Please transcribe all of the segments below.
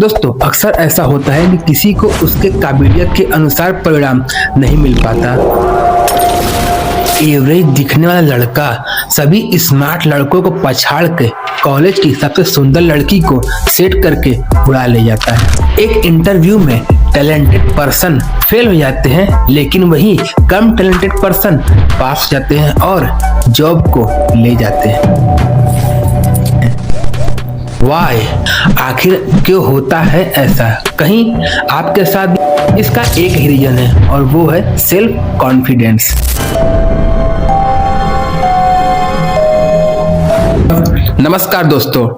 दोस्तों अक्सर ऐसा होता है कि किसी को उसके काबिलियत के अनुसार परिणाम नहीं मिल पाता। एवरेज दिखने वाला लड़का सभी स्मार्ट लड़कों को पछाड़ के कॉलेज की सबसे सुंदर लड़की को सेट करके उड़ा ले जाता है। एक इंटरव्यू में टैलेंटेड पर्सन फेल हो जाते हैं, लेकिन वही कम टैलेंटेड पर्सन पास हो जाते हैं और जॉब को ले जाते हैं। वाई आखिर क्यों होता है ऐसा? कहीं आपके साथ इसका एक ही रीजन है और वो है सेल्फ कॉन्फिडेंस। नमस्कार दोस्तों,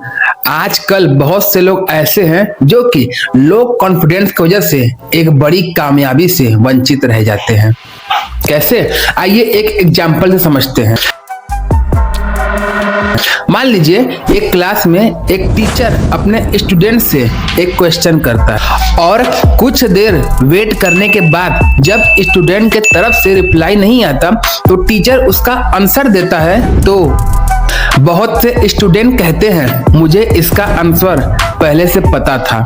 आजकल बहुत से लोग ऐसे हैं जो कि लो कॉन्फिडेंस की वजह से एक बड़ी कामयाबी से वंचित रह जाते हैं। कैसे? आइए एक एग्जाम्पल से समझते हैं। मान लीजिए एक क्लास में एक टीचर अपने स्टूडेंट से एक क्वेश्चन करता है और कुछ देर वेट करने के बाद जब स्टूडेंट के तरफ से रिप्लाई नहीं आता तो टीचर उसका आंसर देता है। तो बहुत से स्टूडेंट कहते हैं मुझे इसका आंसर पहले से पता था,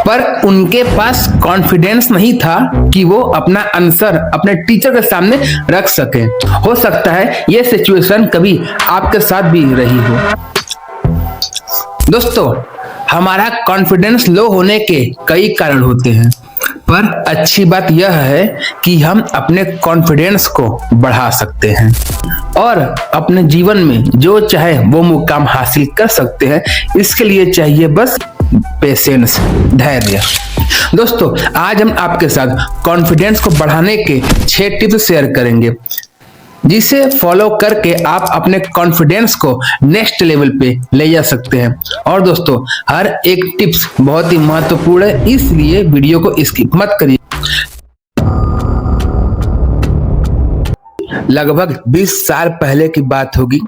पर उनके पास कॉन्फिडेंस नहीं था कि वो अपना आंसर अपने टीचर के सामने रख सके। हो सकता है ये सिचुएशन कभी आपके साथ भी रही हो। दोस्तों, हमारा कॉन्फिडेंस लो होने के कई कारण होते हैं, पर अच्छी बात यह है कि हम अपने कॉन्फिडेंस को बढ़ा सकते हैं और अपने जीवन में जो चाहे वो मुकाम हासिल कर सकते हैं। इसके लिए चाहिए बस पेशेंस, धैर्य। दोस्तों, आज हम आपके साथ कॉन्फिडेंस को बढ़ाने के 6 टिप्स शेयर करेंगे, जिसे फॉलो करके आप अपने कॉन्फिडेंस को नेक्स्ट लेवल पे ले जा सकते हैं। और दोस्तों, हर एक टिप्स बहुत ही महत्वपूर्ण है, इसलिए वीडियो को स्किप मत करिए। लगभग 20 साल पहले की बात होगी।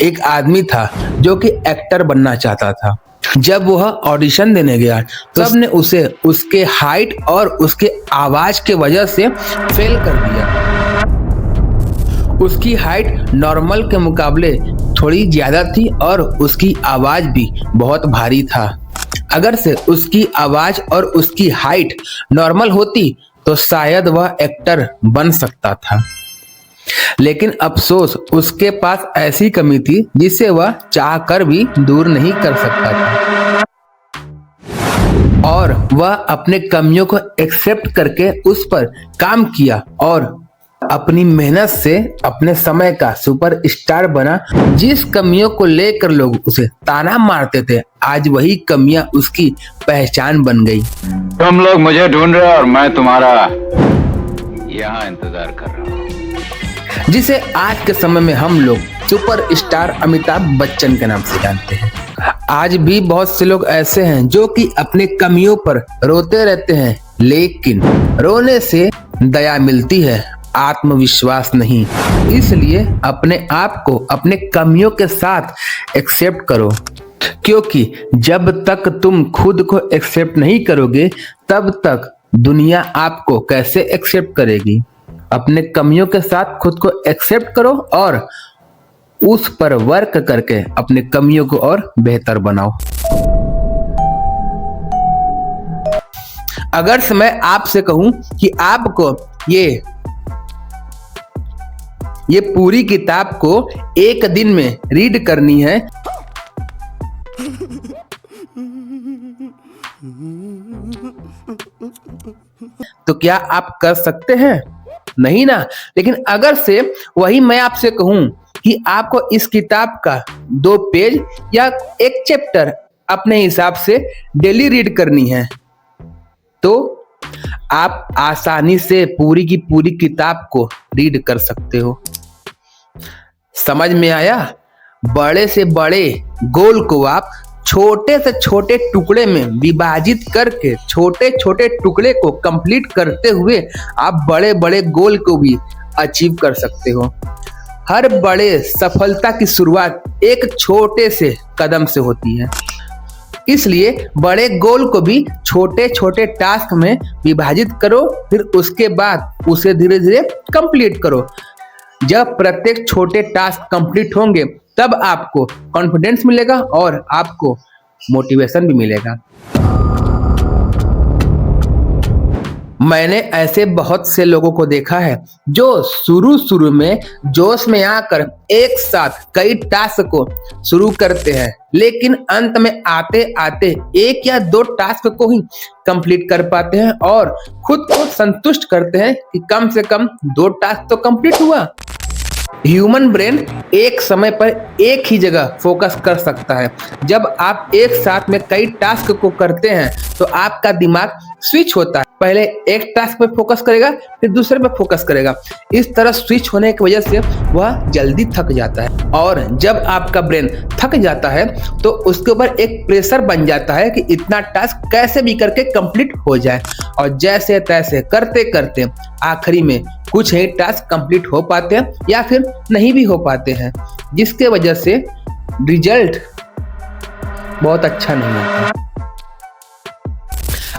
एक आदमी था जो कि एक्टर बनना चाहता था। जब वह ऑडिशन देने गया तो सबने उसे उसके हाइट और उसके आवाज के वजह से फेल कर दिया। उसकी हाइट नॉर्मल के मुकाबले थोड़ी ज्यादा थी और उसकी आवाज भी बहुत भारी था। अगर से उसकी आवाज और उसकी हाइट नॉर्मल होती तो शायद वह एक्टर बन सकता था, लेकिन अफसोस उसके पास ऐसी कमी थी जिसे वह चाहकर भी दूर नहीं कर सकता था। और वह अपने कमियों को एक्सेप्ट करके उस पर काम किया और अपनी मेहनत से अपने समय का सुपरस्टार बना। जिस कमियों को लेकर लोग उसे ताना मारते थे, आज वही कमियां उसकी पहचान बन गई। तुम लोग मुझे ढूंढ रहे हो और मैं तुम्हारा यहाँ इंतजार कर रहा हूँ, जिसे आज के समय में हम लोग सुपरस्टार अमिताभ बच्चन के नाम से जानते हैं। आज भी बहुत से लोग ऐसे हैं जो कि अपने कमियों पर रोते रहते हैं, लेकिन रोने से दया मिलती है, आत्मविश्वास नहीं। इसलिए अपने आप को अपने कमियों के साथ एक्सेप्ट करो, क्योंकि जब तक तुम खुद को एक्सेप्ट नहीं करोगे तब तक दुनिया आपको कैसे एक्सेप्ट करेगी। अपने कमियों के साथ खुद को एक्सेप्ट करो और उस पर वर्क करके अपने कमियों को और बेहतर बनाओ। अगर मैं आपसे कहूं कि आपको ये पूरी किताब को एक दिन में रीड करनी है तो क्या आप कर सकते हैं? नहीं ना। लेकिन अगर से वही मैं आपसे कहूं कि आपको इस किताब का 2 पेज या एक चैप्टर अपने हिसाब से डेली रीड करनी है, तो आप आसानी से पूरी की पूरी किताब को रीड कर सकते हो। समझ में आया? बड़े से बड़े गोल को आप छोटे से छोटे टुकड़े में विभाजित करके छोटे छोटे टुकड़े को कंप्लीट करते हुए आप बड़े बड़े गोल को भी अचीव कर सकते हो। हर बड़े सफलता की शुरुआत एक छोटे से कदम से होती है। इसलिए बड़े गोल को भी छोटे छोटे टास्क में विभाजित करो, फिर उसके बाद उसे धीरे धीरे कंप्लीट करो। जब प्रत्येक छोटे टास्क कंप्लीट होंगे तब आपको कॉन्फिडेंस मिलेगा और आपको मोटिवेशन भी मिलेगा। मैंने ऐसे बहुत से लोगों को देखा है जो शुरू में जोश में आकर एक साथ कई टास्क को शुरू करते हैं, लेकिन अंत में आते आते एक या दो टास्क को ही कंप्लीट कर पाते हैं और खुद को संतुष्ट करते हैं कि कम से कम 2 टास्क तो कंप्लीट हुआ। ह्यूमन ब्रेन एक समय पर एक ही जगह फोकस कर सकता है। जब आप एक साथ में कई टास्क को करते हैं तो आपका दिमाग स्विच होता है, पहले एक टास्क पे फोकस करेगा फिर दूसरे पे फोकस करेगा। इस तरह स्विच होने की वजह से वह जल्दी थक जाता है और जब आपका ब्रेन थक जाता है तो उसके ऊपर एक प्रेशर बन जाता है कि इतना टास्क कैसे भी करके कंप्लीट हो जाए, और जैसे तैसे करते करते आखिरी में कुछ ही टास्क कंप्लीट हो पाते हैं या फिर नहीं भी हो पाते हैं, जिसके वजह से रिजल्ट बहुत अच्छा नहीं आता।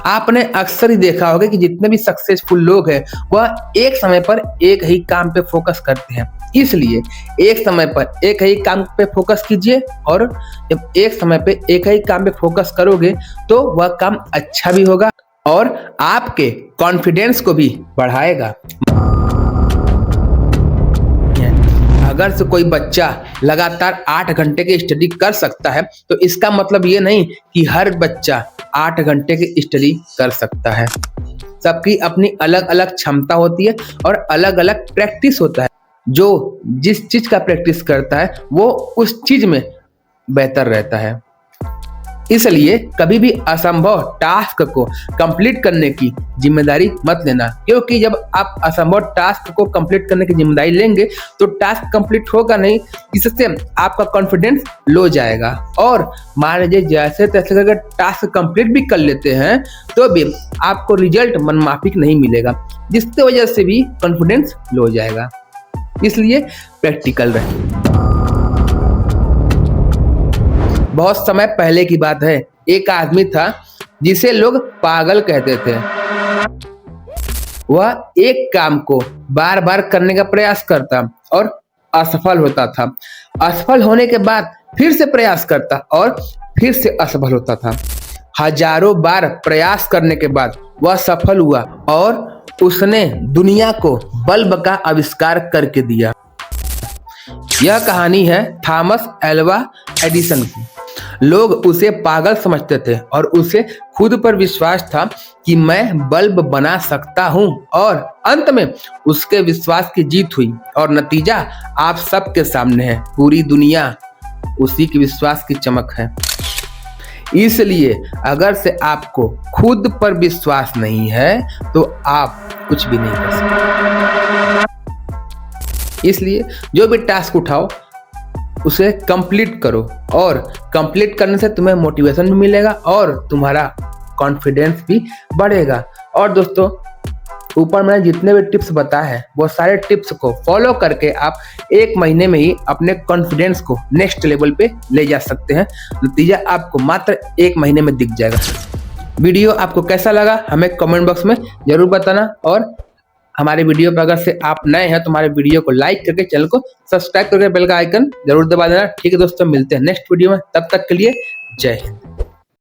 आपने अक्सर ही देखा होगा कि जितने भी सक्सेसफुल लोग हैं वह एक समय पर एक ही काम पे फोकस करते हैं। इसलिए एक समय पर एक ही काम पे फोकस कीजिए, और जब एक समय पे एक ही काम पे फोकस करोगे तो वह काम अच्छा भी होगा और आपके कॉन्फिडेंस को भी बढ़ाएगा। अगर से कोई बच्चा लगातार 8 घंटे की स्टडी कर सकता है तो इसका मतलब ये नहीं कि हर बच्चा 8 घंटे की स्टडी कर सकता है। सबकी अपनी अलग अलग क्षमता होती है और अलग अलग प्रैक्टिस होता है। जो जिस चीज का प्रैक्टिस करता है वो उस चीज में बेहतर रहता है। इसलिए कभी भी असंभव टास्क को कंप्लीट करने की जिम्मेदारी मत लेना, क्योंकि जब आप असंभव टास्क को कंप्लीट करने की जिम्मेदारी लेंगे तो टास्क कंप्लीट होगा नहीं, इससे आपका कॉन्फिडेंस लो जाएगा। और मान लीजिए जैसे तैसे करके टास्क कंप्लीट भी कर लेते हैं तो भी आपको रिजल्ट मनमाफिक नहीं मिलेगा, जिसकी वजह से भी कॉन्फिडेंस लो हो जाएगा। इसलिए प्रैक्टिकल रहे। बहुत समय पहले की बात है, एक आदमी था जिसे लोग पागल कहते थे। वह एक काम को बार बार करने का प्रयास करता और असफल होता था। असफल होने के बाद फिर से प्रयास करता और फिर से असफल होता था। हजारों बार प्रयास करने के बाद वह सफल हुआ और उसने दुनिया को बल्ब का आविष्कार करके दिया। यह कहानी है थॉमस एल्वा एडिसन की। लोग उसे पागल समझते थे और उसे खुद पर विश्वास था कि मैं बल्ब बना सकता हूं, और अंत में उसके विश्वास की जीत हुई और नतीजा आप सबके सामने है। पूरी दुनिया उसी के विश्वास की चमक है। इसलिए अगर से आपको खुद पर विश्वास नहीं है तो आप कुछ भी नहीं कर सकते। इसलिए जो भी टास्क उठाओ उसे कंप्लीट करो, और कंप्लीट करने से तुम्हें मोटिवेशन भी मिलेगा और तुम्हारा कॉन्फिडेंस भी बढ़ेगा। और दोस्तों, ऊपर मैंने जितने भी टिप्स बताए हैं वो सारे टिप्स को फॉलो करके आप 1 महीने में ही अपने कॉन्फिडेंस को नेक्स्ट लेवल पे ले जा सकते हैं। नतीजा आपको मात्र 1 महीने में दिख जाएगा। वीडियो आपको कैसा लगा हमें कमेंट बॉक्स में जरूर बताना, और हमारे वीडियो पर अगर से आप नए हैं तो हमारे वीडियो को लाइक करके चैनल को सब्सक्राइब करके बेल का आइकन जरूर दबा देना। ठीक है दोस्तों, मिलते हैं नेक्स्ट वीडियो में, तब तक के लिए जय हिंद।